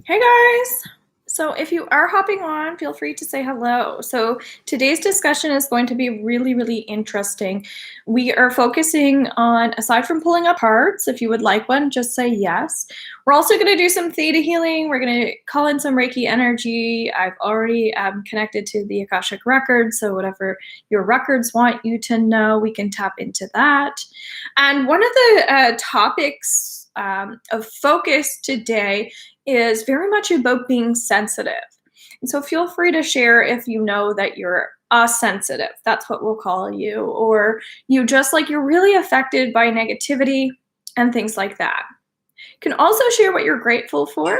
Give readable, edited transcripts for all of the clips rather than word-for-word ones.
Hey guys! So if you are hopping on, feel free to say hello. So today's discussion is going to be really interesting. We are focusing on, aside from pulling up cards, if you would like one, just say yes. We're also going to do some theta healing. We're going to call in some Reiki energy. I've already connected to the Akashic records, so whatever your records want you to know, we can tap into that. And one of the topics of focus today is very much about being sensitive. And so feel free to share if you know that you're sensitive, that's what we'll call you, or you just like you're really affected by negativity and things like that. You can also share what you're grateful for.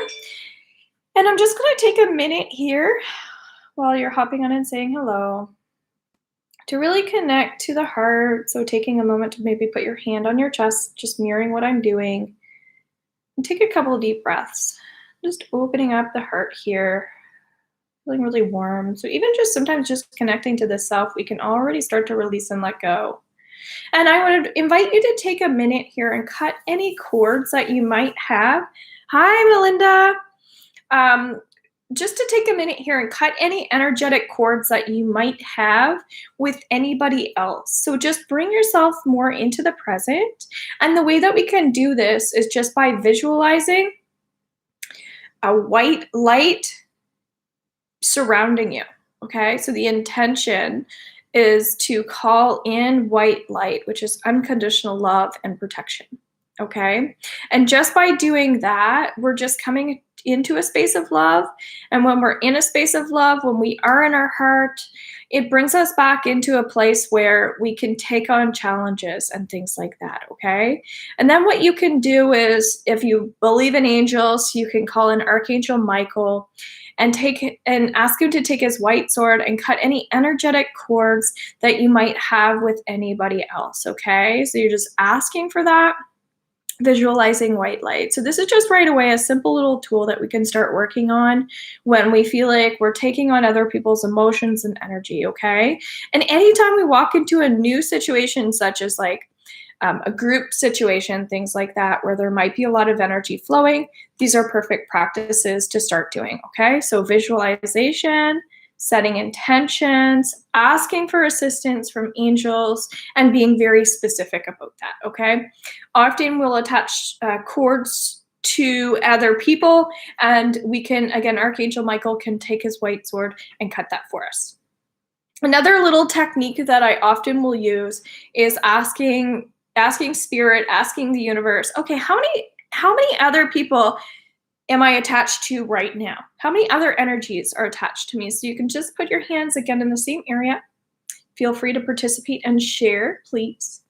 And I'm just going to take a minute here while you're hopping on and saying hello to really connect to the heart. So taking a moment to maybe put your hand on your chest, just mirroring what I'm doing. And take a couple of deep breaths. Just opening up the heart here, feeling really warm. So even just sometimes just connecting to the self, we can already start to release and let go. And I would invite you to take a minute here and cut any cords that you might have. Hi, Melinda. Just to take a minute here and cut any energetic cords that you might have with anybody else. So just bring yourself more into the present. And the way that we can do this is just by visualizing a white light surrounding you. Okay, so the intention is to call in white light, which is unconditional love and protection. Okay, and just by doing that, we're just coming into a space of love. And when we're in a space of love, when we are in our heart, it brings us back into a place where we can take on challenges and things like that. Okay, and then what you can do is, if you believe in angels, you can call in Archangel Michael and ask him to take his white sword and cut any energetic cords that you might have with anybody else. Okay, so you're just asking for that, visualizing white light. So this is just right away a simple little tool that we can start working on when we feel like we're taking on other people's emotions and energy. Okay, and anytime we walk into a new situation, such as like a group situation, things like that, where there might be a lot of energy flowing, these are perfect practices to start doing. Okay, so visualization, setting intentions, asking for assistance from angels, and being very specific about that. Okay, often we'll attach cords to other people, and we can, again, Archangel Michael can take his white sword and cut that for us. Another little technique that I often will use is asking spirit, asking the universe, okay, how many other people am I attached to right now? How many other energies are attached to me? So you can just put your hands again in the same area. Feel free to participate and share, please.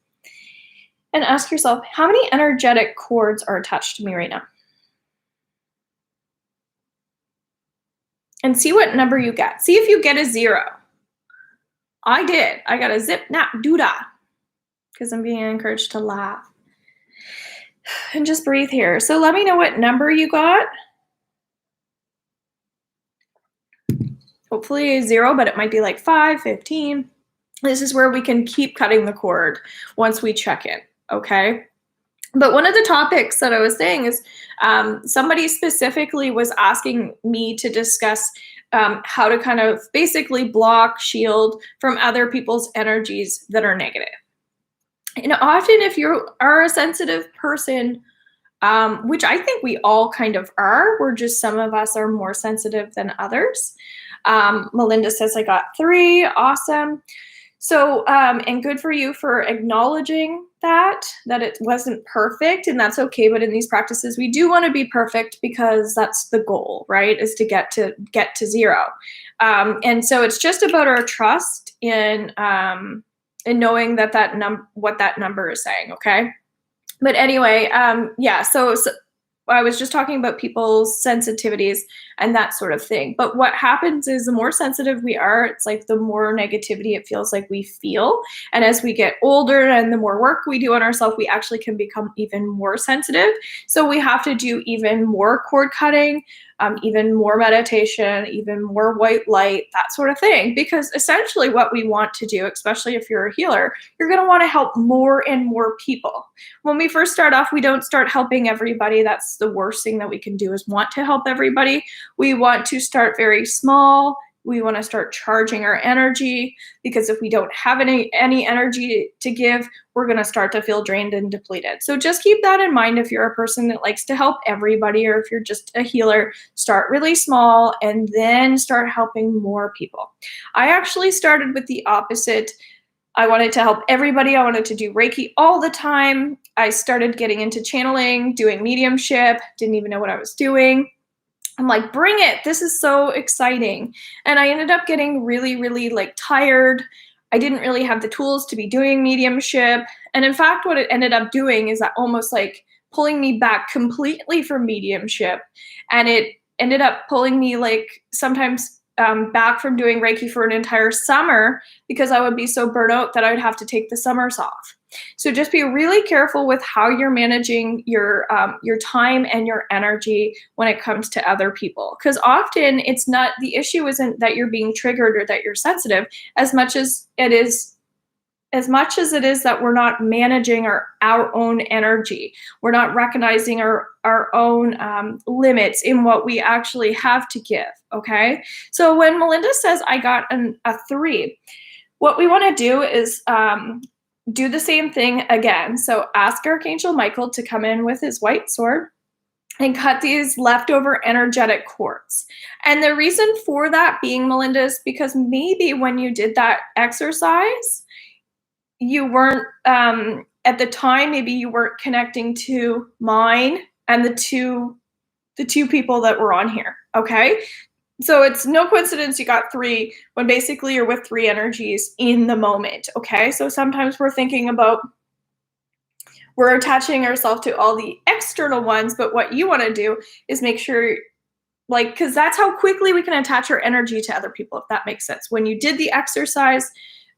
And ask yourself, how many energetic cords are attached to me right now? And see what number you get. See if you get a 0. I did. I got a zip, nap, doodah, because I'm being encouraged to laugh. And just breathe here. So let me know what number you got. Hopefully 0, but it might be like 5, 15. This is where we can keep cutting the cord once we check in, okay? But one of the topics that I was saying is somebody specifically was asking me to discuss how to kind of basically block, shield from other people's energies that are negative. And often if you are a sensitive person, which I think we all kind of are, we're just, some of us are more sensitive than others. Melinda says, I got 3, awesome. So, and good for you for acknowledging that it wasn't perfect, and that's okay. But in these practices, we do want to be perfect because that's the goal, right? Is to get to 0. And so it's just about our trust in knowing what that number is saying. Okay. But anyway, yeah. So I was just talking about people's sensitivities and that sort of thing. But what happens is the more sensitive we are, it's like the more negativity it feels like we feel. And as we get older and the more work we do on ourselves, we actually can become even more sensitive. So we have to do even more cord cutting, even more meditation, even more white light, that sort of thing. Because essentially what we want to do, especially if you're a healer, you're going to want to help more and more people. When we first start off, we don't start helping everybody. That's that's the worst thing that we can do, is want to help everybody. We want to start very small. We want to start charging our energy, because if we don't have any energy to give, we're going to start to feel drained and depleted. So just keep that in mind if you're a person that likes to help everybody, or if you're just a healer. Start really small and then start helping more people. I actually started with the opposite. I wanted to help everybody. I wanted to do Reiki all the time. I started getting into channeling, doing mediumship, didn't even know what I was doing. I'm like, bring it. This is so exciting. And I ended up getting really, really like tired. I didn't really have the tools to be doing mediumship. And in fact, what it ended up doing is that almost like pulling me back completely from mediumship. And it ended up pulling me like sometimes back from doing Reiki for an entire summer, because I would be so burnt out that I would have to take the summers off. So just be really careful with how you're managing your time and your energy when it comes to other people, because often it's not, the issue isn't that you're being triggered or that you're sensitive, as much as it is that we're not managing our own energy. We're not recognizing our own limits in what we actually have to give, okay? So when Melinda says, I got a 3, what we want to do is do the same thing again. So ask Archangel Michael to come in with his white sword and cut these leftover energetic cords. And the reason for that being, Melinda, is because maybe when you did that exercise, you weren't, at the time, maybe you weren't connecting to mine and the two people that were on here, okay? So it's no coincidence you got 3 when basically you're with 3 energies in the moment, okay? So sometimes we're thinking about, we're attaching ourselves to all the external ones, but what you want to do is make sure, like, because that's how quickly we can attach our energy to other people, if that makes sense. When you did the exercise,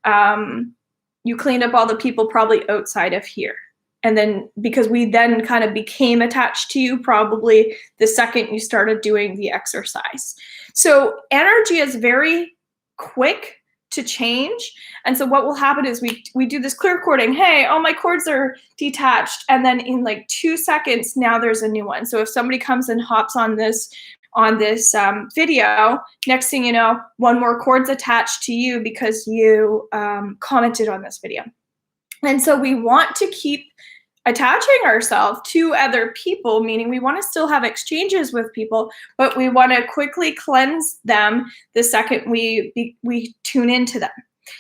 you cleaned up all the people probably outside of here. And then, because we then kind of became attached to you probably the second you started doing the exercise. So energy is very quick to change. And so what will happen is we do this clear cording. Hey, all my cords are detached. And then in like 2 seconds, now there's a new one. So if somebody comes and hops on this video, next thing you know, 1 more cord's attached to you because you commented on this video. And so we want to keep attaching ourselves to other people, meaning we want to still have exchanges with people, but we want to quickly cleanse them the second we tune into them.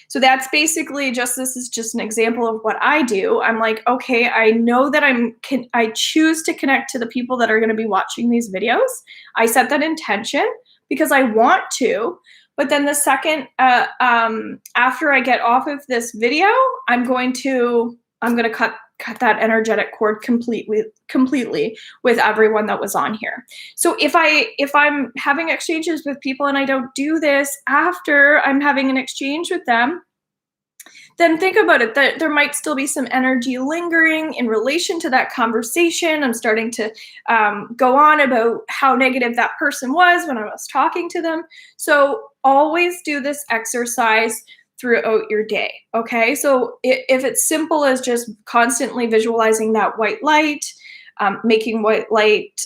So that's basically this is just an example of what I do. I'm like, okay, I know that I choose to connect to the people that are going to be watching these videos. I set that intention because I want to, but then the second, after I get off of this video, I'm going to cut that energetic cord completely with everyone that was on here. So if I'm having exchanges with people and I don't do this after I'm having an exchange with them, then think about it, that there might still be some energy lingering in relation to that conversation. I'm starting to go on about how negative that person was when I was talking to them. So always do this exercise throughout your day, okay? So if it's simple as just constantly visualizing that white light, making white light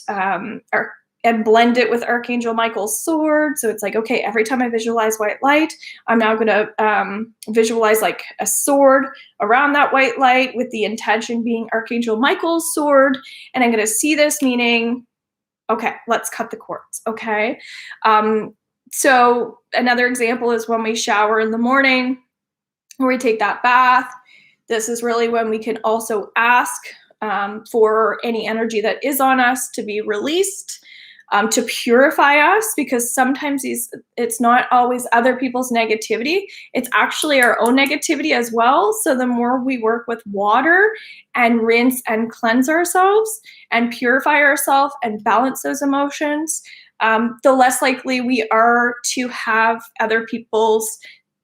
and blend it with Archangel Michael's sword. So it's like, okay, every time I visualize white light, I'm now gonna visualize like a sword around that white light with the intention being Archangel Michael's sword. And I'm gonna see this meaning, okay, let's cut the cords, okay? So another example is when we shower in the morning, or we take that bath. This is really when we can also ask for any energy that is on us to be released, to purify us, because sometimes it's not always other people's negativity. It's actually our own negativity as well. So the more we work with water and rinse and cleanse ourselves and purify ourselves and balance those emotions, the less likely we are to have other people's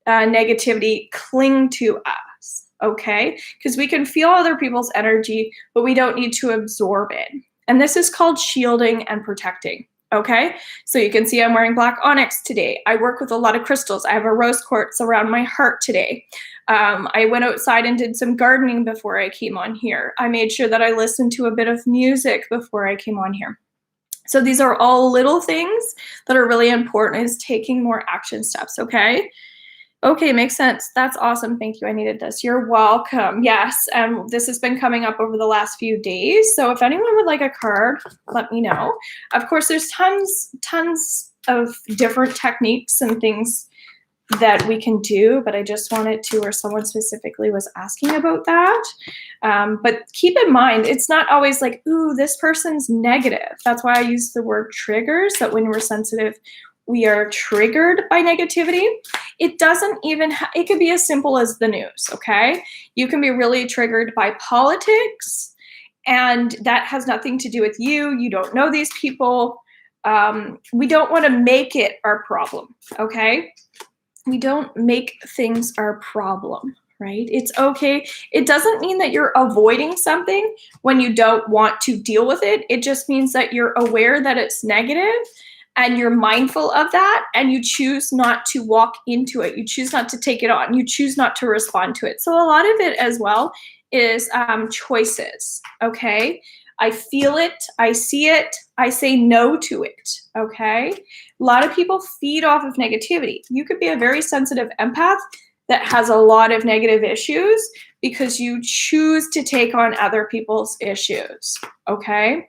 negativity cling to us, okay? Because we can feel other people's energy, but we don't need to absorb it. And this is called shielding and protecting, Okay, so you can see I'm wearing black onyx today. I work with a lot of crystals. I have a rose quartz around my heart today. I went outside and did some gardening before I came on here. I made sure that I listened to a bit of music before I came on here. So these are all little things that are really important, is taking more action steps, okay? Okay, makes sense. That's awesome. Thank you. I needed this. You're welcome. Yes, this has been coming up over the last few days. So if anyone would like a card, let me know. Of course, there's tons of different techniques and things that we can do, but I just wanted to, or someone specifically was asking about that. But keep in mind, it's not always like, ooh, this person's negative. That's why I use the word triggers, that when we're sensitive, we are triggered by negativity. It doesn't even, it could be as simple as the news, okay? You can be really triggered by politics, and that has nothing to do with you. You don't know these people. We don't want to make it our problem, okay? We don't make things our problem, right? It's okay. It doesn't mean that you're avoiding something when you don't want to deal with it. It just means that you're aware that it's negative and you're mindful of that, and you choose not to walk into it. You choose not to take it on. You choose not to respond to it. So a lot of it as well is choices, okay? I feel it, I see it, I say no to it, okay? A lot of people feed off of negativity. You could be a very sensitive empath that has a lot of negative issues because you choose to take on other people's issues, okay?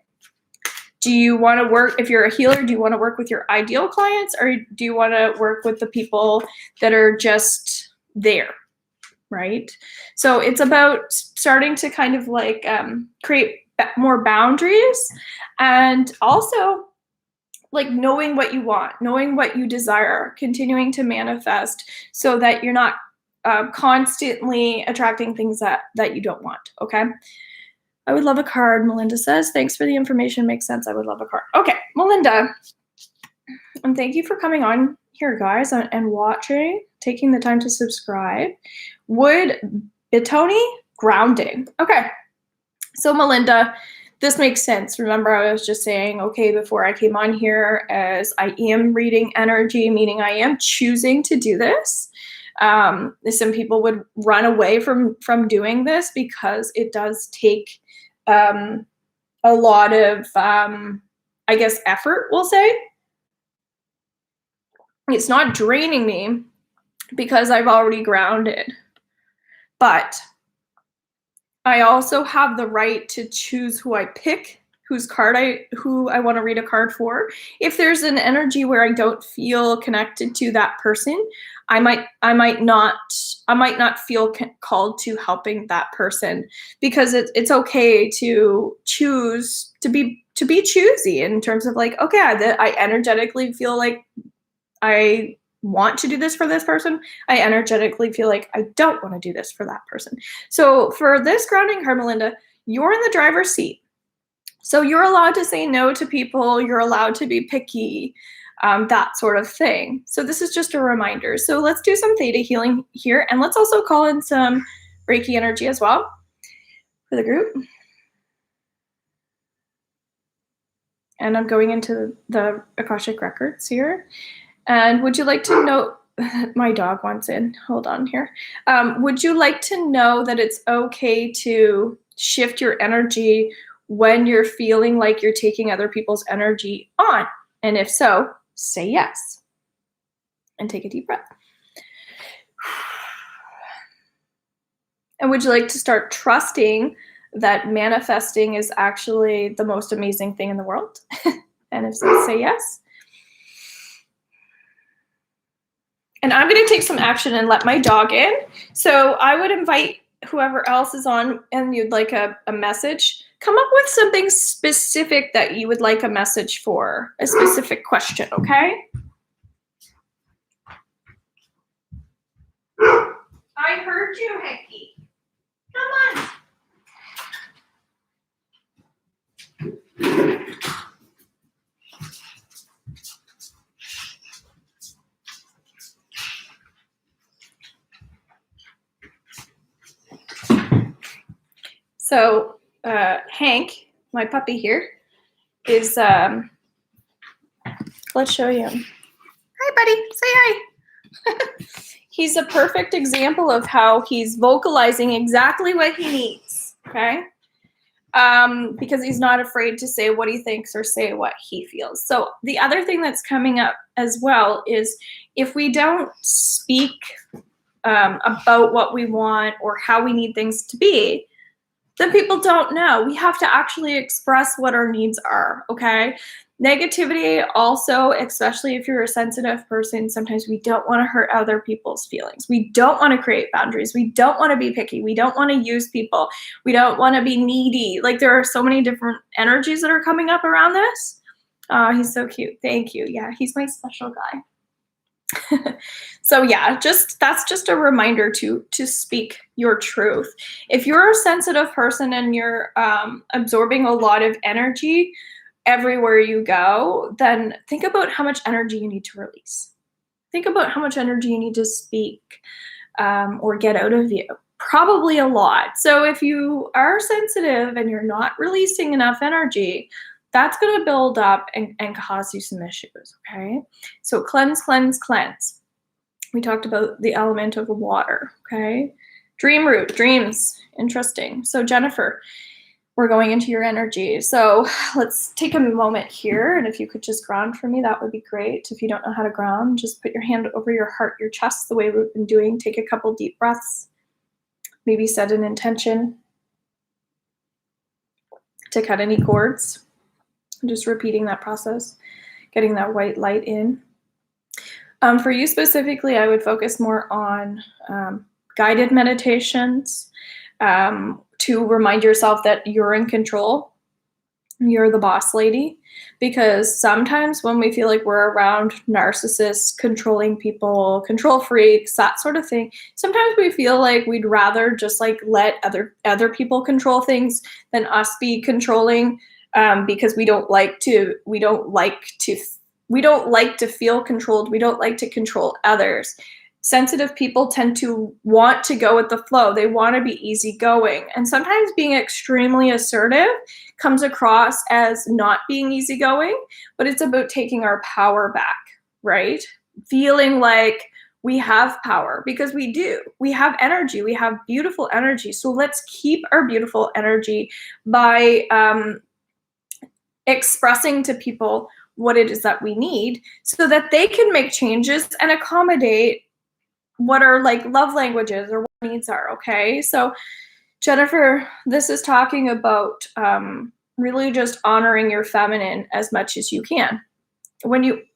Do you want to work, if you're a healer, do you want to work with your ideal clients, or do you want to work with the people that are just there, right? So it's about starting to kind of like create more boundaries, and also like knowing what you want, knowing what you desire, continuing to manifest so that you're not constantly attracting things that you don't want, okay? I would love a card, Melinda says. Thanks for the information. Makes sense. I would love a card. Okay, Melinda. And thank you for coming on here, guys, and watching, taking the time to subscribe. Wood Bitoni grounding. Okay, so Melinda, this makes sense. Remember, I was just saying, okay, before I came on here, as I am reading energy, meaning I am choosing to do this. Some people would run away from doing this because it does take a lot of, I guess, effort, we'll say. It's not draining me because I've already grounded, but I also have the right to choose who I pick, who I want to read a card for. If there's an energy where I don't feel connected to that person, I might not feel called to helping that person, because it's okay to choose to be choosy in terms of like, okay, I energetically feel like I want to do this for this person. I energetically feel like I don't want to do this for that person. So for this grounding card, Melinda, you're in the driver's seat. So you're allowed to say no to people. You're allowed to be picky, that sort of thing. So this is just a reminder. So let's do some theta healing here. And let's also call in some Reiki energy as well for the group. And I'm going into the Akashic Records here. And would you like to know, my dog wants in, hold on here. Would you like to know that it's okay to shift your energy when you're feeling like you're taking other people's energy on? And if so, say yes. And take a deep breath. And would you like to start trusting that manifesting is actually the most amazing thing in the world? And if so, say yes. And I'm going to take some action and let my dog in. So I would invite whoever else is on and you'd like a message, come up with something specific that you would like a message for, a specific question, okay? I heard you, Hanky. Come on. So Hank, my puppy here, is Let's show you. Hi, buddy. Say hi. He's a perfect example of how he's vocalizing exactly what he needs, okay? Because he's not afraid to say what he thinks or say what he feels. So the other thing that's coming up as well is if we don't speak about what we want or how we need things to be, then people don't know. We have to actually express what our needs are, okay? Negativity also, especially if you're a sensitive person, sometimes we don't want to hurt other people's feelings. We don't want to create boundaries. We don't want to be picky. We don't want to use people. We don't want to be needy. Like there are so many different energies that are coming up around this. He's so cute. Thank you. Yeah, he's my special guy. So yeah, that's just a reminder to speak your truth. If you're a sensitive person and you're absorbing a lot of energy everywhere you go, then think about how much energy you need to release. Think about how much energy you need to speak or get out of you. Probably a lot. So if you are sensitive and you're not releasing enough energy, that's going to build up and cause you some issues, okay? So cleanse, cleanse, cleanse. We talked about the element of water, okay? Dream root, dreams, interesting. So Jennifer, we're going into your energy. So let's take a moment here, and if you could just ground for me, that would be great. If you don't know how to ground, just put your hand over your heart, your chest, the way we've been doing. Take a couple deep breaths. Maybe set an intention to cut any cords. Just repeating that process, getting that white light in. For you specifically, I would focus more on guided meditations to remind yourself that you're in control. You're the boss lady. Because sometimes when we feel like we're around narcissists, controlling people, control freaks, that sort of thing, sometimes we feel like we'd rather just like let other people control things than us be controlling. Because we don't like to feel controlled. We don't like to control others. Sensitive people tend to want to go with the flow. They want to be easygoing. And sometimes being extremely assertive comes across as not being easygoing, but it's about taking our power back, right? Feeling like we have power, because we do. We have energy. We have beautiful energy. So let's keep our beautiful energy by expressing to people what it is that we need so that they can make changes and accommodate what our like love languages or what needs are, okay? So Jennifer, this is talking about really just honoring your feminine as much as you can.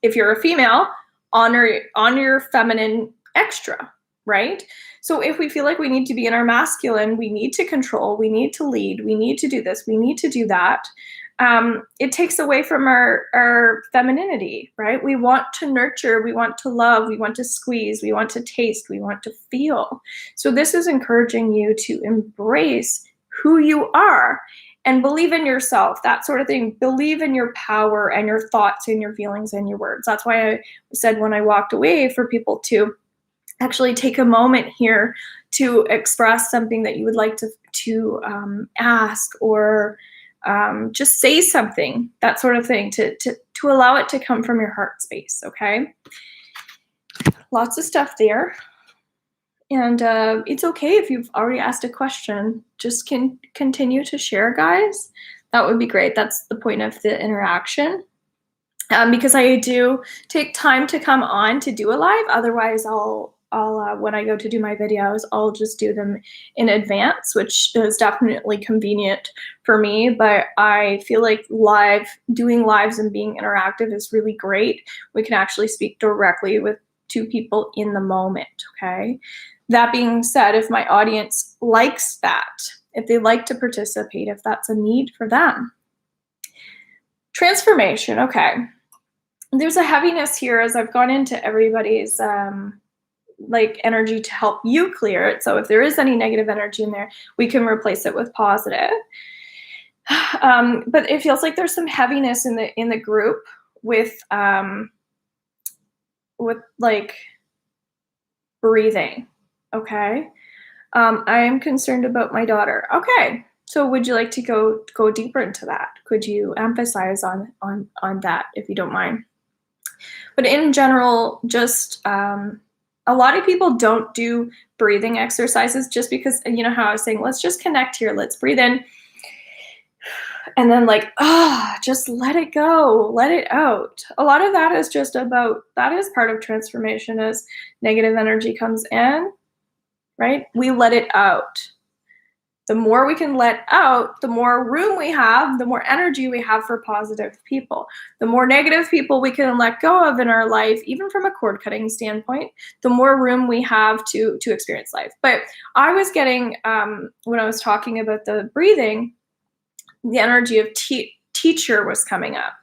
If you're a female, honor your feminine extra, right? So if we feel like we need to be in our masculine, we need to control, we need to lead, we need to do this, we need to do that. It takes away from our femininity, right? We want to nurture, we want to love, we want to squeeze, we want to taste, we want to feel. So this is encouraging you to embrace who you are and believe in yourself, that sort of thing. Believe in your power and your thoughts and your feelings and your words. That's why I said when I walked away for people to actually take a moment here to express something that you would like to ask or just say something, that sort of thing, to allow it to come from your heart space, okay? Lots of stuff there. And it's okay if you've already asked a question. Just continue to share, guys. That would be great. That's the point of the interaction. Because I do take time to come on to do a live. Otherwise, I'll when I go to do my videos, I'll just do them in advance, which is definitely convenient for me. But I feel like doing lives and being interactive is really great. We can actually speak directly with two people in the moment, okay? That being said, if my audience likes that, if they like to participate, if that's a need for them. Transformation, okay. There's a heaviness here as I've gone into everybody's like energy to help you clear it. So if there is any negative energy in there, we can replace it with positive. But it feels like there's some heaviness in the group with like breathing. Okay. I am concerned about my daughter. Okay. So would you like to go deeper into that? Could you emphasize on that if you don't mind? But in general, just a lot of people don't do breathing exercises just because, you know how I was saying, let's just connect here. Let's breathe in and then like, just let it go, let it out. A lot of that is just about, that is part of transformation as negative energy comes in, right? We let it out. The more we can let out, the more room we have, the more energy we have for positive people. The more negative people we can let go of in our life, even from a cord cutting standpoint, the more room we have to experience life. But I was getting, when I was talking about the breathing, the energy of teacher was coming up.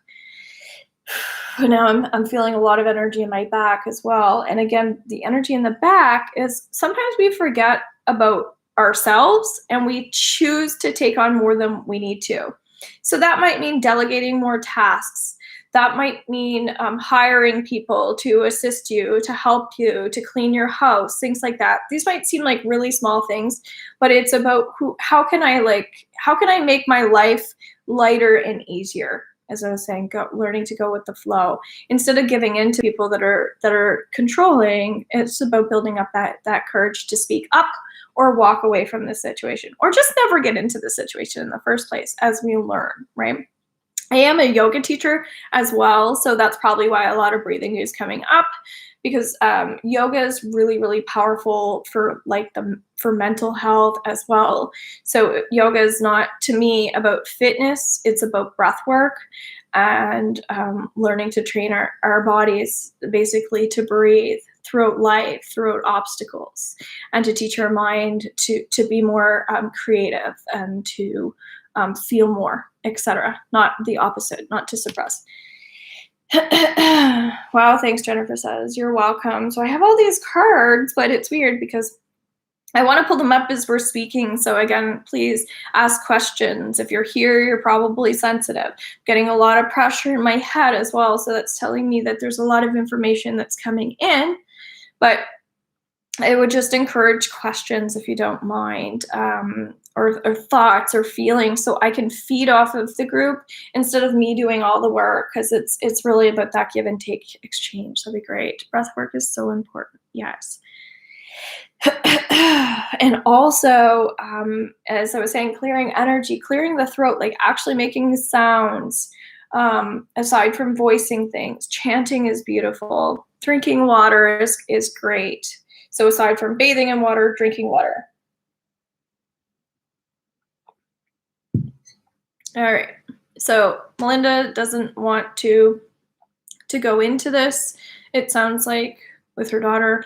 Now I'm feeling a lot of energy in my back as well. And again, the energy in the back is sometimes we forget about ourselves and we choose to take on more than we need to. So that might mean delegating more tasks. That might mean hiring people to assist you, to help you, to clean your house, things like that. These might seem like really small things, but it's about how can I make my life lighter and easier? As I was saying, learning to go with the flow instead of giving in to people that are controlling. It's about building up that courage to speak up or walk away from the situation, or just never get into the situation in the first place as we learn, right? I am a yoga teacher as well, so that's probably why a lot of breathing is coming up, because yoga is really, really powerful for for mental health as well. So yoga is not, to me, about fitness, it's about breath work and learning to train our bodies basically to breathe throughout life, throughout obstacles, and to teach our mind to be more creative and to feel more, etc. Not the opposite, not to suppress. Wow, thanks, Jennifer says. You're welcome. So I have all these cards, but it's weird because I want to pull them up as we're speaking. So again, please ask questions. If you're here, you're probably sensitive. Getting a lot of pressure in my head as well. So that's telling me that there's a lot of information that's coming in. But I would just encourage questions if you don't mind, or thoughts or feelings, so I can feed off of the group instead of me doing all the work, because it's really about that give and take exchange. That'd be great. Breath work is so important. Yes. And also, as I was saying, clearing energy, clearing the throat, like actually making sounds, aside from voicing things. Chanting is beautiful. Drinking water is great. So aside from bathing in water, drinking water. All right. So Melinda doesn't want to go into this, it sounds like, with her daughter.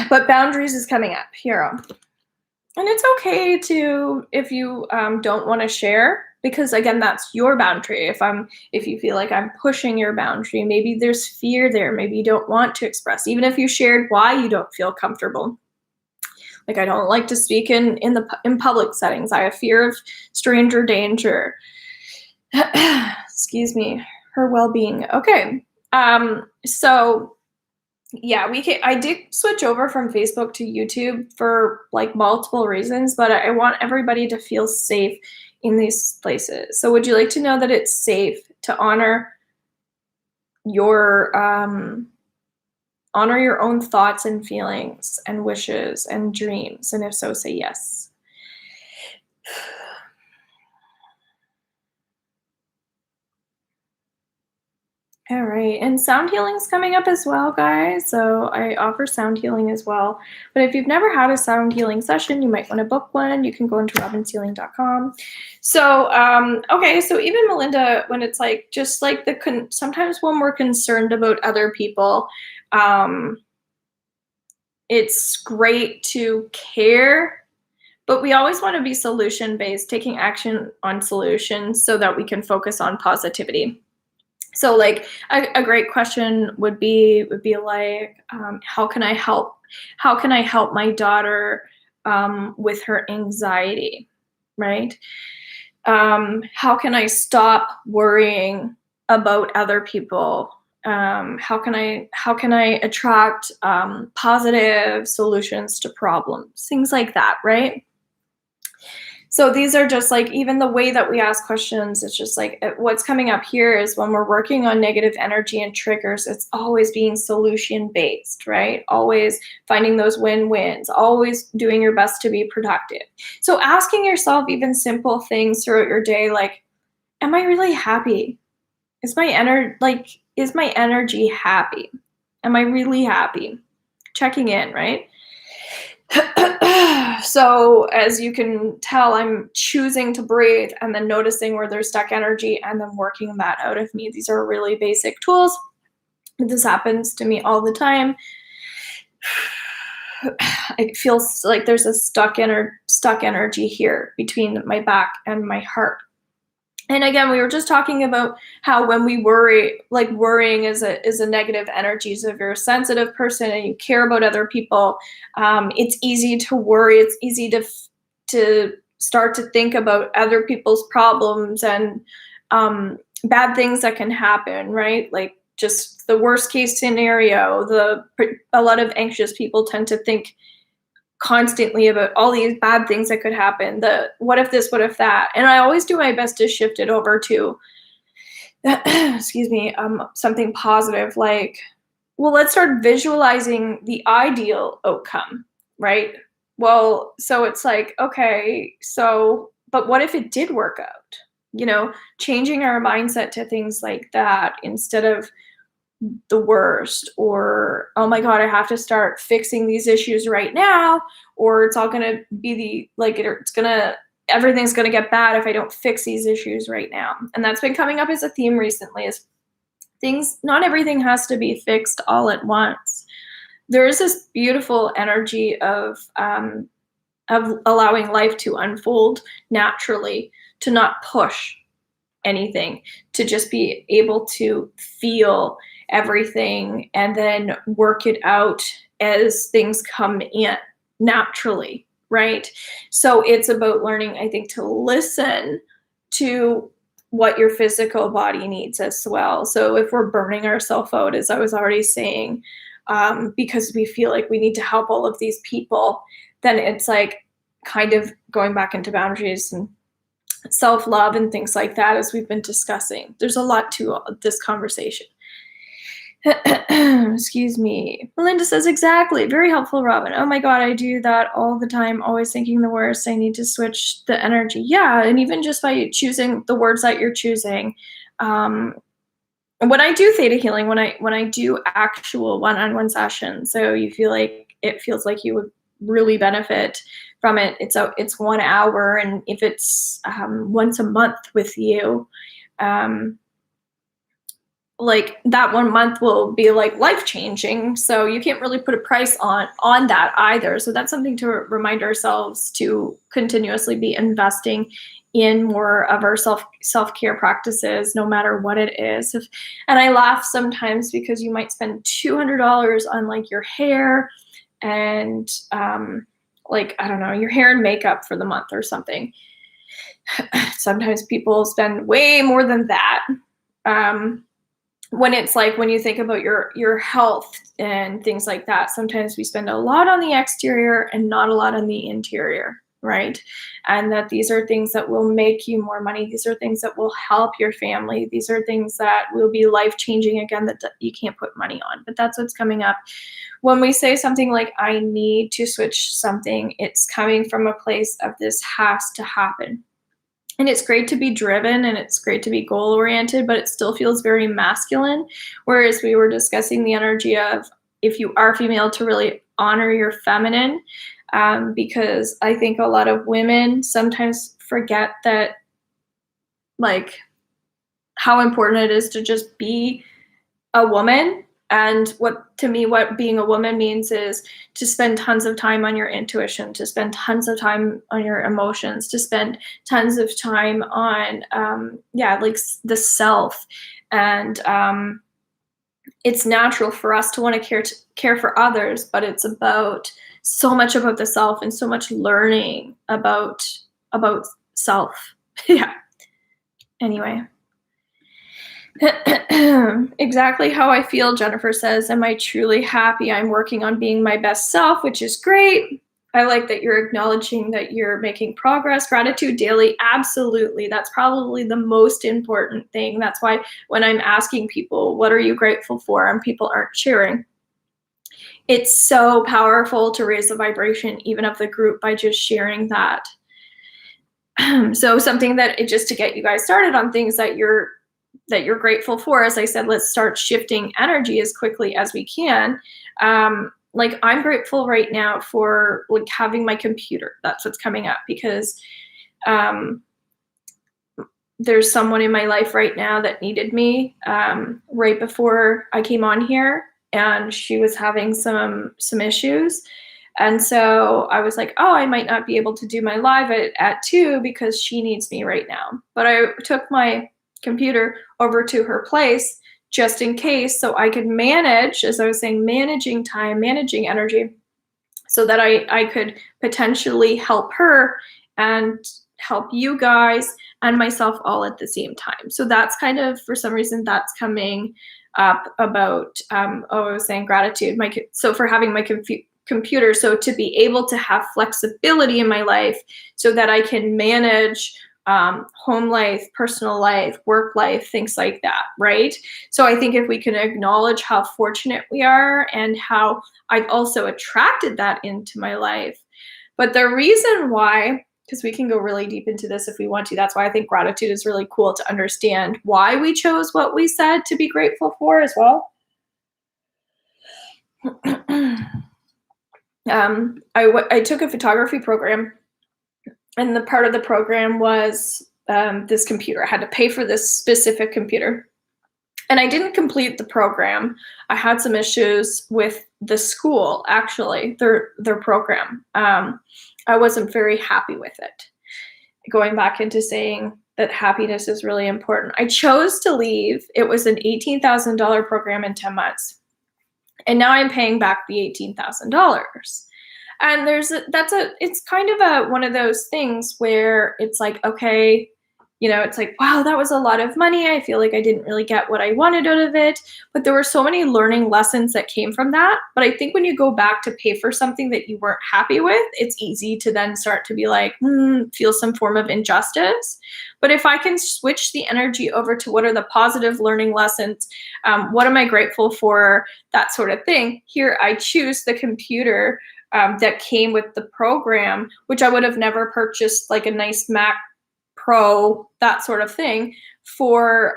But boundaries is coming up, Hero. And it's okay to, if you don't want to share, because again, that's your boundary. If you feel like I'm pushing your boundary, maybe there's fear there, maybe you don't want to express, even if you shared why you don't feel comfortable. Like, I don't like to speak in public settings. I have fear of stranger danger. Excuse me, her well-being. Okay. So yeah, I did switch over from Facebook to YouTube for like multiple reasons, but I want everybody to feel safe in these places. So would you like to know that it's safe to honor your own thoughts and feelings and wishes and dreams? And if so, say yes. All right, and sound healing is coming up as well, guys. So I offer sound healing as well. But if you've never had a sound healing session, you might want to book one. You can go into robinshealing.com. So, okay, so even Melinda, when it's like, just like sometimes when we're concerned about other people, it's great to care, but we always want to be solution-based, taking action on solutions so that we can focus on positivity. So like a great question would be like, how can I help? How can I help my daughter with her anxiety, right? How can I stop worrying about other people? How can I attract positive solutions to problems? Things like that, right? So these are just like even the way that we ask questions, it's just like what's coming up here is when we're working on negative energy and triggers, it's always being solution based, right? Always finding those win wins, always doing your best to be productive. So asking yourself even simple things throughout your day, like, am I really happy? Is my energy happy? Am I really happy? Checking in, right? So as you can tell, I'm choosing to breathe and then noticing where there's stuck energy and then working that out of me. These are really basic tools. This happens to me all the time. It feels like there's a stuck energy here between my back and my heart. And again, we were just talking about how when we worry, like worrying is a negative energy. So if you're a sensitive person and you care about other people, it's easy to worry. It's easy to start to think about other people's problems and bad things that can happen, right? Like just the worst case scenario. A lot of anxious people tend to think constantly about all these bad things that could happen. The what if this, what if that? And I always do my best to shift it over to excuse me, something positive like, well, let's start visualizing the ideal outcome, right? Well, so it's like, okay, so but what if it did work out? Changing our mindset to things like that instead of the worst, or oh my god, I have to start fixing these issues right now, or it's all going to be it's going to everything's going to get bad if I don't fix these issues right now. And that's been coming up as a theme recently, is things, not everything has to be fixed all at once. There is this beautiful energy of allowing life to unfold naturally, to not push anything, to just be able to feel everything and then work it out as things come in naturally, right? So it's about learning, I think, to listen to what your physical body needs as well. So if we're burning ourselves out, as I was already saying, because we feel like we need to help all of these people, then it's like kind of going back into boundaries and self-love and things like that, as we've been discussing. There's a lot to this conversation. Excuse me. Melinda says, exactly. Very helpful, Robin. Oh my God, I do that all the time, always thinking the worst. I need to switch the energy. Yeah, and even just by choosing the words that you're choosing. When I do theta healing, when I do actual one-on-one sessions, so you feel like it feels like you would really benefit from it. It's 1 hour, and if it's once a month with you, like that 1 month will be like life changing. So you can't really put a price on that either. So that's something to remind ourselves to continuously be investing in more of our self-care practices, no matter what it is. And I laugh sometimes because you might spend $200 on like your hair and like, I don't know, your hair and makeup for the month or something. Sometimes people spend way more than that. When it's like, when you think about your health and things like that, sometimes we spend a lot on the exterior and not a lot on the interior, right? And that these are things that will make you more money. These are things that will help your family. These are things that will be life-changing, again, that you can't put money on. But that's what's coming up. When we say something like, I need to switch something, it's coming from a place of this has to happen. And it's great to be driven and it's great to be goal oriented, but it still feels very masculine. Whereas we were discussing the energy of, if you are female, to really honor your feminine, because I think a lot of women sometimes forget that, like, how important it is to just be a woman. And what being a woman means is to spend tons of time on your intuition, to spend tons of time on your emotions, to spend tons of time on, like the self. And it's natural for us to want to care for others, but it's so much about the self and so much learning about self. Yeah. Anyway. Exactly how I feel, Jennifer says. Am I truly happy? I'm working on being my best self, which is great. I like that you're acknowledging that you're making progress. Gratitude daily, absolutely. That's probably the most important thing. That's why when I'm asking people, what are you grateful for? And people aren't sharing, it's so powerful to raise the vibration even of the group by just sharing that. So something that just to get you guys started on things that you're grateful for, as I said, let's start shifting energy as quickly as we can. Like I'm grateful right now for like having my computer. That's what's coming up because there's someone in my life right now that needed me right before I came on here, and she was having some issues. And so I was like, oh, I might not be able to do my live at 2 because she needs me right now. But I took my computer over to her place just in case, so I could manage, as I was saying, managing time, managing energy, so that I could potentially help her and help you guys and myself all at the same time. So that's kind of, for some reason, that's coming up about, I was saying gratitude. So for having my computer, so to be able to have flexibility in my life so that I can manage home life, personal life, work life, things like that, right? So I think if we can acknowledge how fortunate we are and how I've also attracted that into my life. But the reason why, because we can go really deep into this if we want to, that's why I think gratitude is really cool to understand why we chose what we said to be grateful for as well. I took a photography program, and the part of the program was this computer. I had to pay for this specific computer. And I didn't complete the program. I had some issues with the school, actually, their program. I wasn't very happy with it. Going back into saying that happiness is really important. I chose to leave. It was an $18,000 program in 10 months. And now I'm paying back the $18,000. And it's kind of one of those things where it's like, okay, it's like, wow, that was a lot of money. I feel like I didn't really get what I wanted out of it. But there were so many learning lessons that came from that. But I think when you go back to pay for something that you weren't happy with, it's easy to then start to be like, feel some form of injustice. But if I can switch the energy over to what are the positive learning lessons, what am I grateful for, that sort of thing. Here, I choose the computer that came with the program, which I would have never purchased, like a nice Mac Pro, that sort of thing, for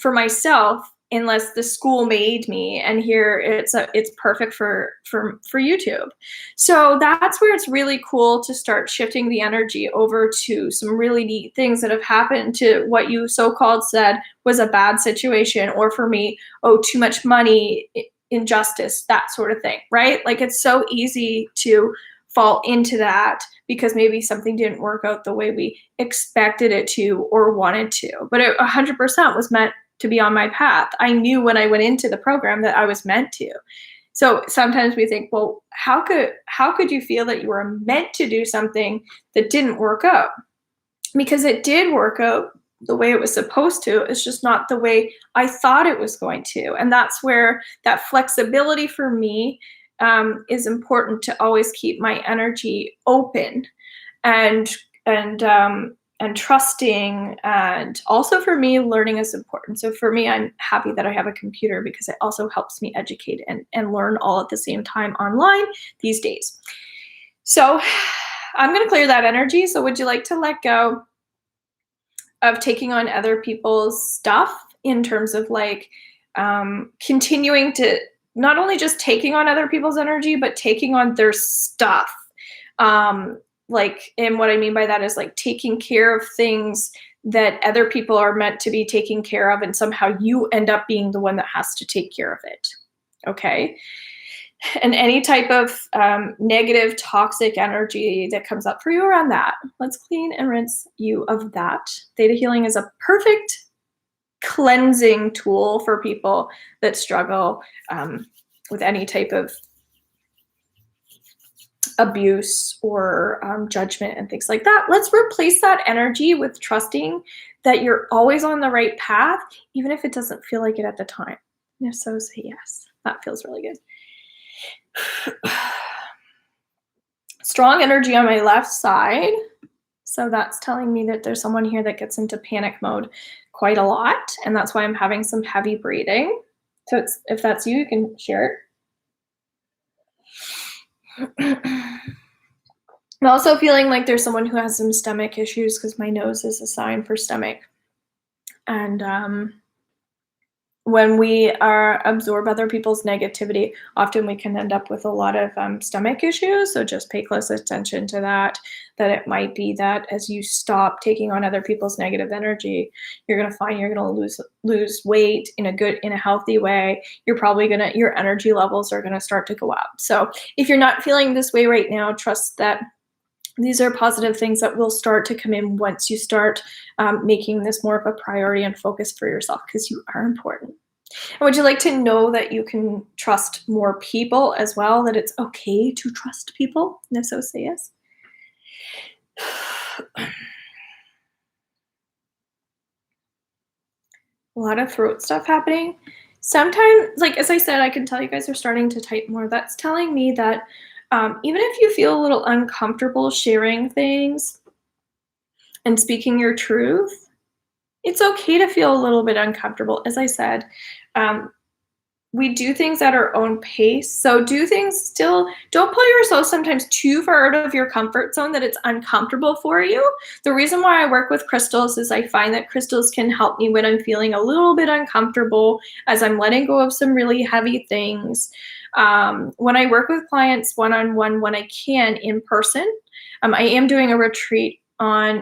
myself, unless the school made me. And here it's perfect for YouTube. So that's where it's really cool to start shifting the energy over to some really neat things that have happened to what you so-called said was a bad situation, or for me, oh, too much money, injustice, that sort of thing, right? Like it's so easy to fall into that because maybe something didn't work out the way we expected it to or wanted to. But it 100% was meant to be on my path. I knew when I went into the program that I was meant to. So sometimes we think, well, how could you feel that you were meant to do something that didn't work out? Because it did work out the way it was supposed to. It's just not the way I thought it was going to. And that's where that flexibility for me is important, to always keep my energy open and trusting. And also for me, learning is important. So for me, I'm happy that I have a computer because it also helps me educate and learn all at the same time online these days. So I'm going to clear that energy. So would you like to let go of taking on other people's stuff, in terms of like continuing to not only just taking on other people's energy, but taking on their stuff? And what I mean by that is like taking care of things that other people are meant to be taking care of, and somehow you end up being the one that has to take care of it. Okay. And any type of negative, toxic energy that comes up for you around that, let's clean and rinse you of that. Theta healing is a perfect cleansing tool for people that struggle with any type of abuse or judgment and things like that. Let's replace that energy with trusting that you're always on the right path, even if it doesn't feel like it at the time. And if so, say yes. That feels really good. Strong energy on my left side. So that's telling me that there's someone here that gets into panic mode quite a lot. And that's why I'm having some heavy breathing. So if that's you, you can share it. I'm also feeling like there's someone who has some stomach issues because my nose is a sign for stomach. And when we absorb other people's negativity, often we can end up with a lot of stomach issues. So just pay close attention to that, that it might be that as you stop taking on other people's negative energy, you're going to find you're going to lose weight in a healthy way. Your energy levels are going to start to go up. So if you're not feeling this way right now, trust that these are positive things that will start to come in once you start making this more of a priority and focus for yourself, because you are important. And would you like to know that you can trust more people as well, that it's okay to trust people? And so say yes. A lot of throat stuff happening. Sometimes, like as I said, I can tell you guys are starting to type more. That's telling me that even if you feel a little uncomfortable sharing things and speaking your truth, it's okay to feel a little bit uncomfortable. As I said, we do things at our own pace. So do things still, don't pull yourself sometimes too far out of your comfort zone that it's uncomfortable for you. The reason why I work with crystals is I find that crystals can help me when I'm feeling a little bit uncomfortable, as I'm letting go of some really heavy things. When I work with clients one-on-one, when I can in person, I am doing a retreat I'm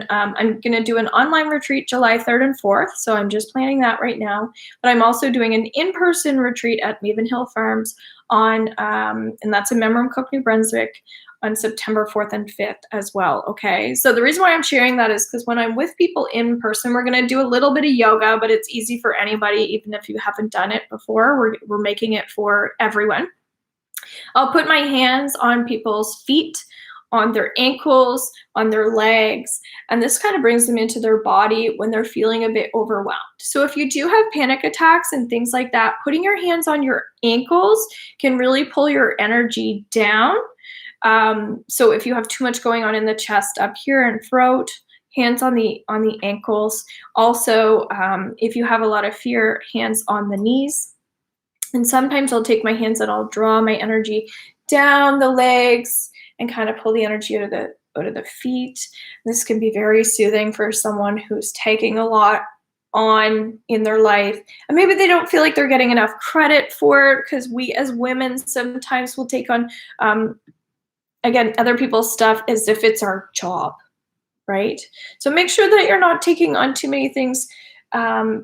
going to do an online retreat July 3rd and 4th. So I'm just planning that right now. But I'm also doing an in-person retreat at Maven Hill Farms and that's in Memramcook, New Brunswick, on September 4th and 5th as well. Okay. So the reason why I'm sharing that is because when I'm with people in person, we're going to do a little bit of yoga, but it's easy for anybody, even if you haven't done it before. We're making it for everyone. I'll put my hands on people's feet, on their ankles, on their legs, and this kind of brings them into their body when they're feeling a bit overwhelmed. So if you do have panic attacks and things like that, putting your hands on your ankles can really pull your energy down. So if you have too much going on in the chest up here and throat, hands on the ankles. Also, if you have a lot of fear, hands on the knees. And sometimes I'll take my hands and I'll draw my energy down the legs and kind of pull the energy out of the feet. This can be very soothing for someone who's taking a lot on in their life. And maybe they don't feel like they're getting enough credit for it, because we as women sometimes will take on, again, other people's stuff as if it's our job, right? So make sure that you're not taking on too many things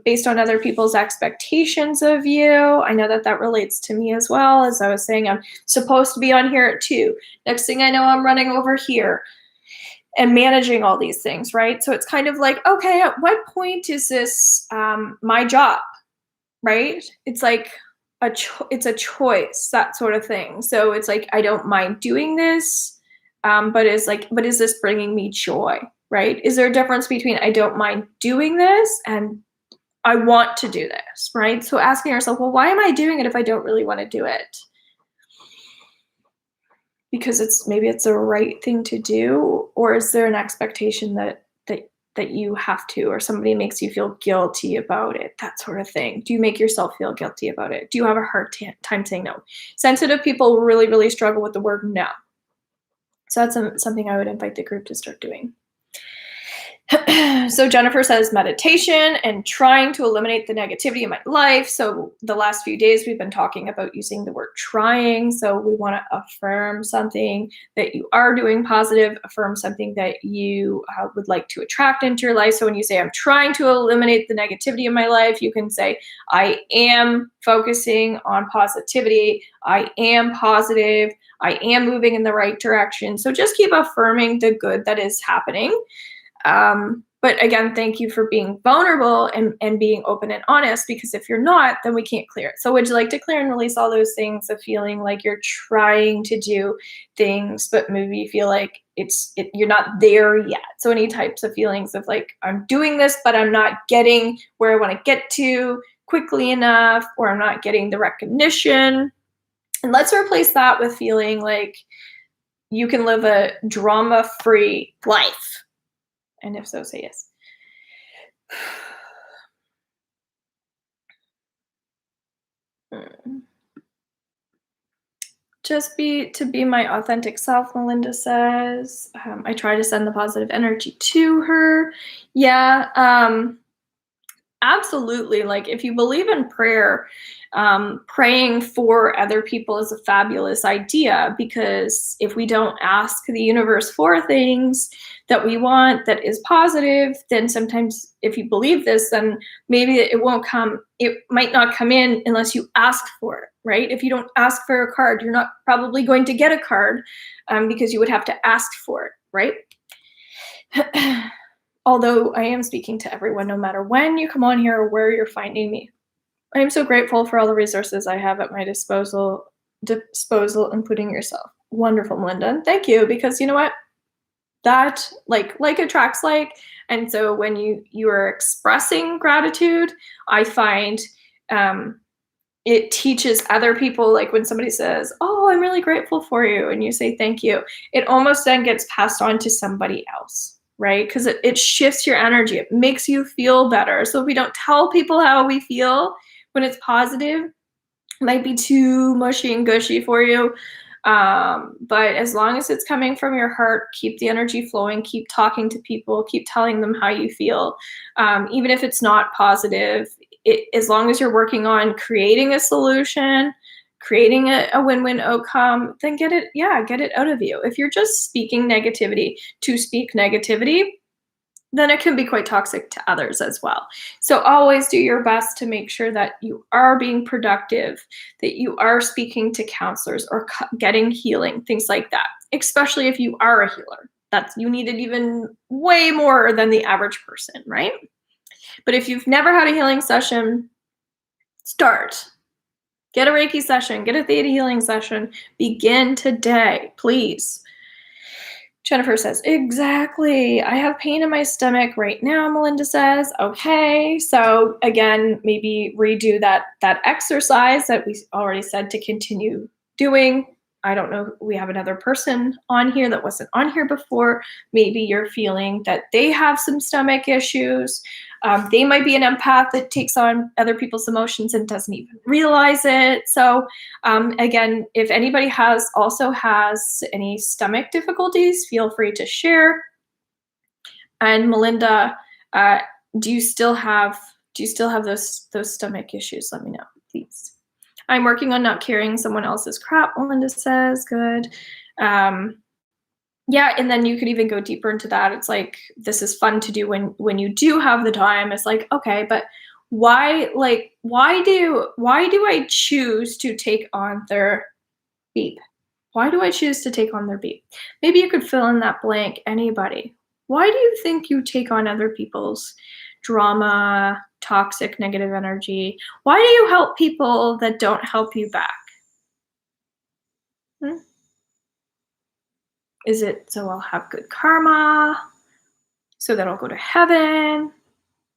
based on other people's expectations of you. I know that relates to me as well. As I was saying, I'm supposed to be on here at 2. Next thing I know, I'm running over here and managing all these things, right? So it's kind of like, okay, at what point is this my job, right? It's like it's a choice, that sort of thing. So it's like, I don't mind doing this, but is this bringing me joy? Right? Is there a difference between I don't mind doing this and I want to do this, right? So asking yourself, well, why am I doing it if I don't really want to do it? Because maybe it's the right thing to do, or is there an expectation that you have to, or somebody makes you feel guilty about it, that sort of thing? Do you make yourself feel guilty about it? Do you have a hard time saying no? Sensitive people really, really struggle with the word no. So that's something I would invite the group to start doing. So Jennifer says meditation and trying to eliminate the negativity in my life. So the last few days we've been talking about using the word trying. So we want to affirm something that you are doing positive, affirm something that you would like to attract into your life. So when you say, I'm trying to eliminate the negativity in my life, you can say, I am focusing on positivity. I am positive. I am moving in the right direction. So just keep affirming the good that is happening. But again, thank you for being vulnerable and being open and honest, because if you're not, then we can't clear it. So would you like to clear and release all those things of feeling like you're trying to do things, but maybe you feel like you're not there yet? So any types of feelings of like, I'm doing this, but I'm not getting where I want to get to quickly enough, or I'm not getting the recognition. And let's replace that with feeling like you can live a drama-free life? And if so, say yes. Hmm. Just be my authentic self, Melinda says. I try to send the positive energy to her. Yeah, absolutely. Like, if you believe in prayer, praying for other people is a fabulous idea, because if we don't ask the universe for things that we want that is positive, then sometimes if you believe this, then maybe it won't come, it might not come in unless you ask for it, right? If you don't ask for a card, you're not probably going to get a card, because you would have to ask for it, right? Although I am speaking to everyone, no matter when you come on here or where you're finding me. I am so grateful for all the resources I have at my disposal, including yourself. Wonderful, Melinda. And thank you, because you know what? That like attracts like. And so when you are expressing gratitude, I find it teaches other people, like when somebody says, "Oh, I'm really grateful for you," and you say thank you, it almost then gets passed on to somebody else, right? Because it shifts your energy, it makes you feel better. So if we don't tell people how we feel when it's positive, it might be too mushy and gushy for you. But as long as it's coming from your heart, keep the energy flowing, keep talking to people, keep telling them how you feel. Even if it's not positive, as long as you're working on creating a solution, creating a win-win outcome, then get it out of you. If you're just speaking negativity to speak negativity, then it can be quite toxic to others as well. So always do your best to make sure that you are being productive, that you are speaking to counselors or getting healing, things like that. Especially if you are a healer. You need it even way more than the average person, right? But if you've never had a healing session, start. Get a Reiki session, get a Theta healing session. Begin today, please. Jennifer says, exactly. I have pain in my stomach right now, Melinda says. Okay, so again, maybe redo that exercise that we already said to continue doing. I don't know, we have another person on here that wasn't on here before. Maybe you're feeling that they have some stomach issues. They might be an empath that takes on other people's emotions and doesn't even realize it. So again, if anybody also has any stomach difficulties, feel free to share. And Melinda, do you still have those stomach issues? Let me know, please. I'm working on not carrying someone else's crap, Melinda says. Good. Yeah, and then you could even go deeper into that. It's like, this is fun to do when you do have the time. It's like, okay, but why do I choose to take on their beep? Why do I choose to take on their beep? Maybe you could fill in that blank, anybody. Why do you think you take on other people's drama, toxic, negative energy? Why do you help people that don't help you back? Hmm? Is it so I'll have good karma? So that I'll go to heaven?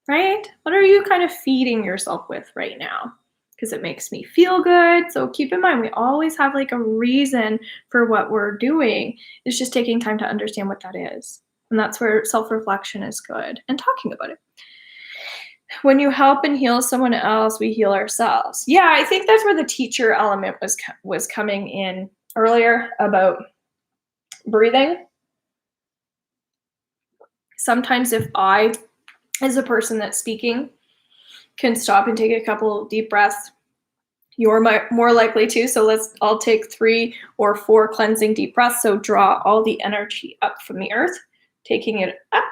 Right? What are you kind of feeding yourself with right now? Because it makes me feel good. So keep in mind, we always have like a reason for what we're doing. It's just taking time to understand what that is. And that's where self-reflection is good, and talking about it. When you help and heal someone else, we heal ourselves. Yeah, I think that's where the teacher element was coming in earlier about breathing. Sometimes if I, as a person that's speaking, can stop and take a couple deep breaths, you're more likely to. So I'll take 3 or 4 cleansing deep breaths. So draw all the energy up from the earth, taking it up,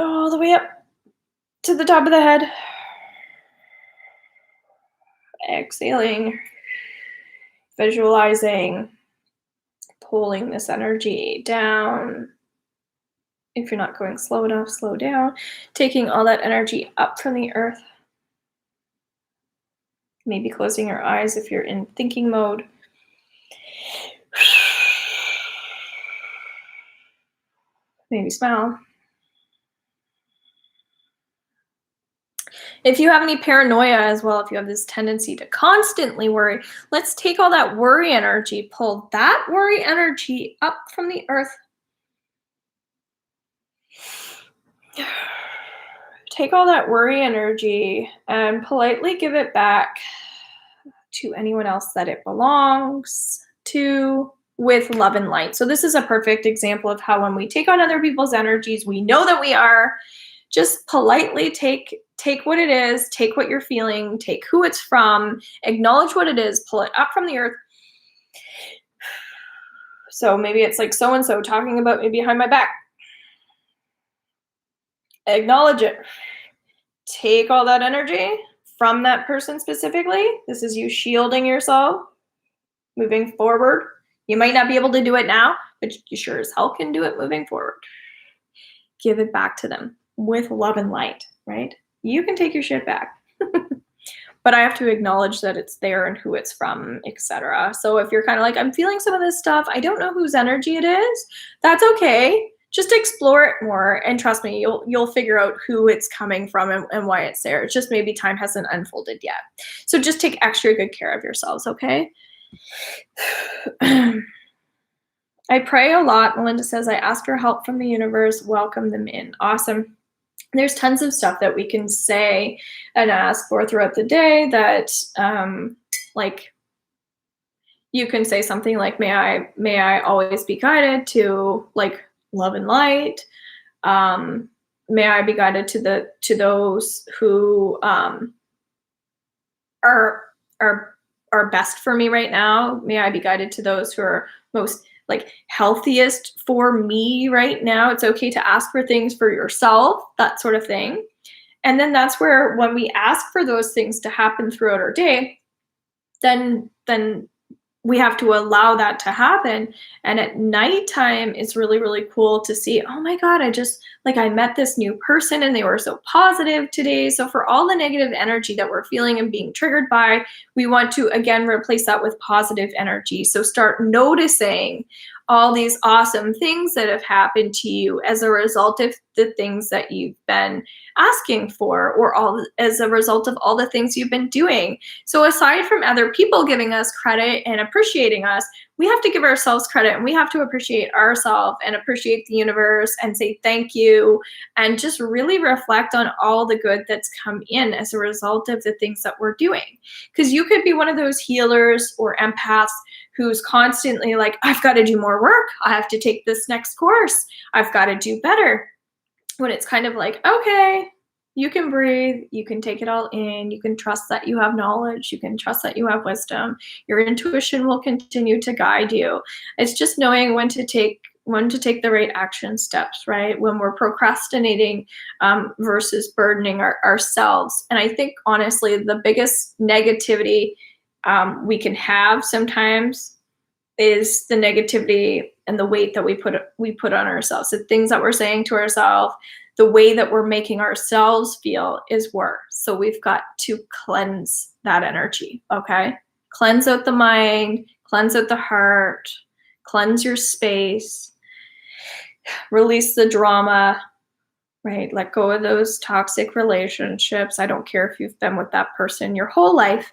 all the way up to the top of the head. Exhaling, visualizing, pulling this energy down. If you're not going slow enough, slow down. Taking all that energy up from the earth. Maybe closing your eyes if you're in thinking mode. Maybe smile. If you have any paranoia as well, if you have this tendency to constantly worry, let's take all that worry energy, pull that worry energy up from the earth. Take all that worry energy and politely give it back to anyone else that it belongs to with love and light. So this is a perfect example of how when we take on other people's energies, we know that we are just politely take what it is, take what you're feeling, take who it's from, acknowledge what it is, pull it up from the earth. So maybe it's like so and so talking about me behind my back. Acknowledge it. Take all that energy from that person specifically. This is you shielding yourself, moving forward. You might not be able to do it now, but you sure as hell can do it moving forward. Give it back to them with love and light, right? You can take your shit back. But I have to acknowledge that it's there and who it's from, etc. So if you're kind of like, I'm feeling some of this stuff, I don't know whose energy it is, that's okay. Just explore it more, and trust me, you'll figure out who it's coming from and why it's there. It's just maybe time hasn't unfolded yet. So just take extra good care of yourselves, okay? I pray a lot. Melinda says, I ask for help from the universe, welcome them in. Awesome. There's tons of stuff that we can say and ask for throughout the day that, like, you can say something like, may I always be guided to, like, love and light. May I be guided to those who are best for me right now. May I be guided to those who are most like healthiest for me right now. It's okay to ask for things for yourself, that sort of thing. And then that's where when we ask for those things to happen throughout our day, then we have to allow that to happen. And at nighttime, it's really, really cool to see, oh my God, I met this new person and they were so positive today. So for all the negative energy that we're feeling and being triggered by, we want to, again, replace that with positive energy. So start noticing all these awesome things that have happened to you as a result of the things that you've been asking for, or all as a result of all the things you've been doing. So aside from other people giving us credit and appreciating us, we have to give ourselves credit, and we have to appreciate ourselves and appreciate the universe and say thank you, and just really reflect on all the good that's come in as a result of the things that we're doing. Because you could be one of those healers or empaths who's constantly like, I've got to do more work. I have to take this next course. I've got to do better. When it's kind of like, okay, you can breathe, you can take it all in, you can trust that you have knowledge, you can trust that you have wisdom, your intuition will continue to guide you. It's just knowing when to take the right action steps, right? When we're procrastinating versus burdening ourselves. And I think honestly, the biggest negativity we can have sometimes is the negativity and the weight that we put on ourselves. The things that we're saying to ourselves, the way that we're making ourselves feel is worse. So we've got to cleanse that energy, okay? Cleanse out the mind, cleanse out the heart, cleanse your space, release the drama, right? Let go of those toxic relationships. I don't care if you've been with that person your whole life.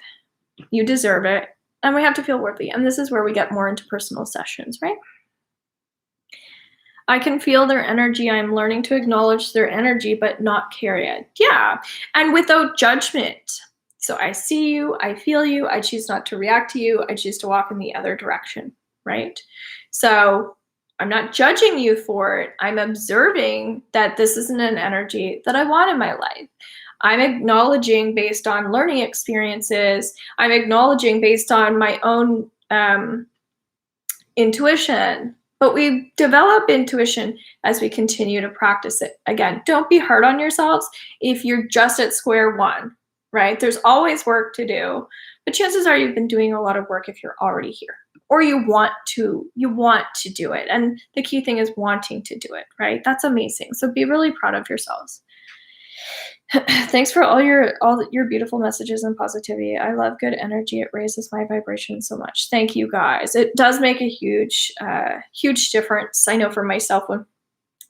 You deserve it. And we have to feel worthy. And this is where we get more into personal sessions, right? I can feel their energy. I'm learning to acknowledge their energy, but not carry it. Yeah. And without judgment. So I see you, I feel you, I choose not to react to you, I choose to walk in the other direction, right? So I'm not judging you for it. I'm observing that this isn't an energy that I want in my life. I'm acknowledging based on learning experiences. I'm acknowledging based on my own intuition. But we develop intuition as we continue to practice it. Again, don't be hard on yourselves if you're just at square one, right? There's always work to do, but chances are you've been doing a lot of work if you're already here, or you want to do it. And the key thing is wanting to do it, right? That's amazing. So be really proud of yourselves. Thanks for all your beautiful messages and positivity. I love good energy. It raises my vibration so much. Thank you guys. It does make a huge difference. I know for myself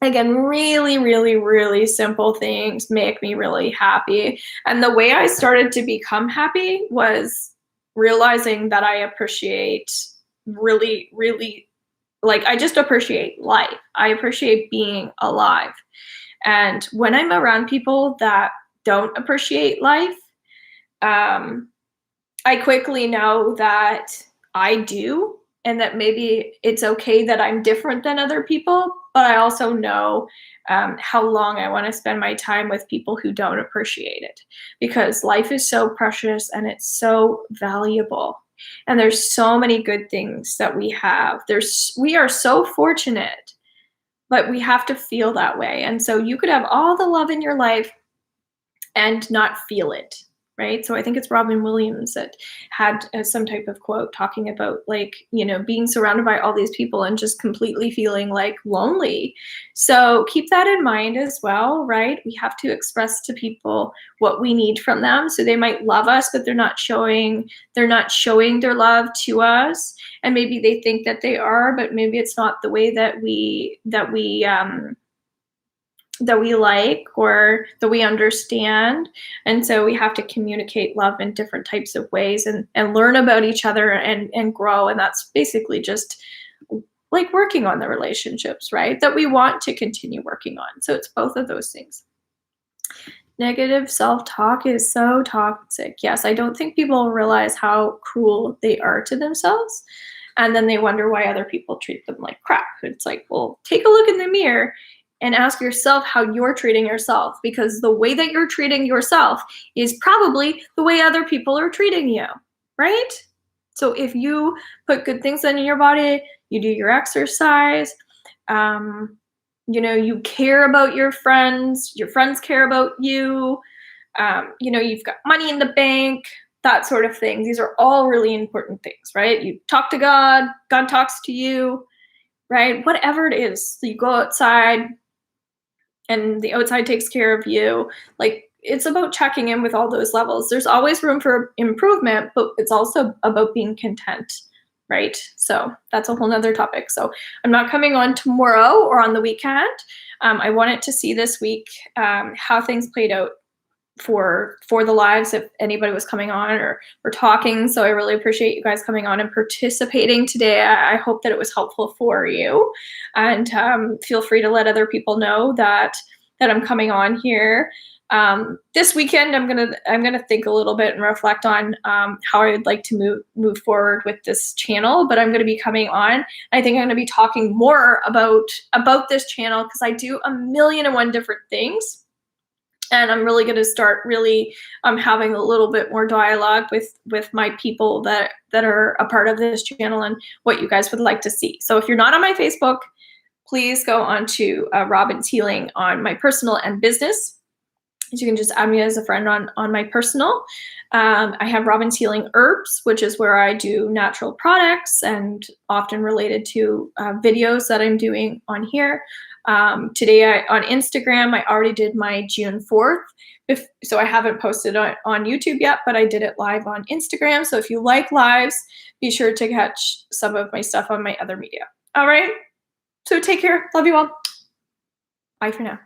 Again, really, really, really simple things make me really happy. And the way I started to become happy was realizing that I appreciate really, really, like, I just appreciate life. I appreciate being alive. And when I'm around people that don't appreciate life, um, I quickly know that I do, and that maybe it's okay that I'm different than other people, but I also know how long I want to spend my time with people who don't appreciate it, because life is so precious and it's so valuable. And there's so many good things that we have. We are so fortunate, but we have to feel that way. And so you could have all the love in your life and not feel it, right? So I think it's Robin Williams that had some type of quote talking about, like, being surrounded by all these people and just completely feeling like lonely. So keep that in mind as well, right? We have to express to people what we need from them. So they might love us, but they're not showing their love to us. And maybe they think that they are, but maybe it's not the way that we like or that we understand. And so we have to communicate love in different types of ways, and learn about each other, and grow. And that's basically just like working on the relationships, right? That we want to continue working on. So it's both of those things. Negative self talk is so toxic. Yes, I don't think people realize how cruel they are to themselves. And then they wonder why other people treat them like crap. It's like, well, take a look in the mirror and ask yourself how you're treating yourself, because the way that you're treating yourself is probably the way other people are treating you, right? So if you put good things in your body, you do your exercise, um, you care about your friends care about you, you've got money in the bank, that sort of thing. These are all really important things, right? You talk to God, God talks to you, right? Whatever it is, so you go outside and the outside takes care of you. Like, it's about checking in with all those levels. There's always room for improvement, but it's also about being content, right? So that's a whole nother topic. So I'm not coming on tomorrow or on the weekend. I wanted to see this week how things played out for the lives, if anybody was coming on or talking. So I really appreciate you guys coming on and participating today. I hope that it was helpful for you, and feel free to let other people know that I'm coming on here. This weekend I'm gonna think a little bit and reflect on how I would like to move forward with this channel. But I'm gonna be coming on. I think I'm gonna be talking more about this channel, because I do a million and one different things. And I'm really going to start really having a little bit more dialogue with my people that are a part of this channel, and what you guys would like to see. So if you're not on my Facebook, please go on to Robin's Healing on my personal and business. So you can just add me as a friend on my personal. I have Robin's Healing Herbs, which is where I do natural products, and often related to videos that I'm doing on here. Today on Instagram, I already did my June 4th. So I haven't posted on YouTube yet, but I did it live on Instagram. So if you like lives, be sure to catch some of my stuff on my other media. All right. So take care. Love you all. Bye for now.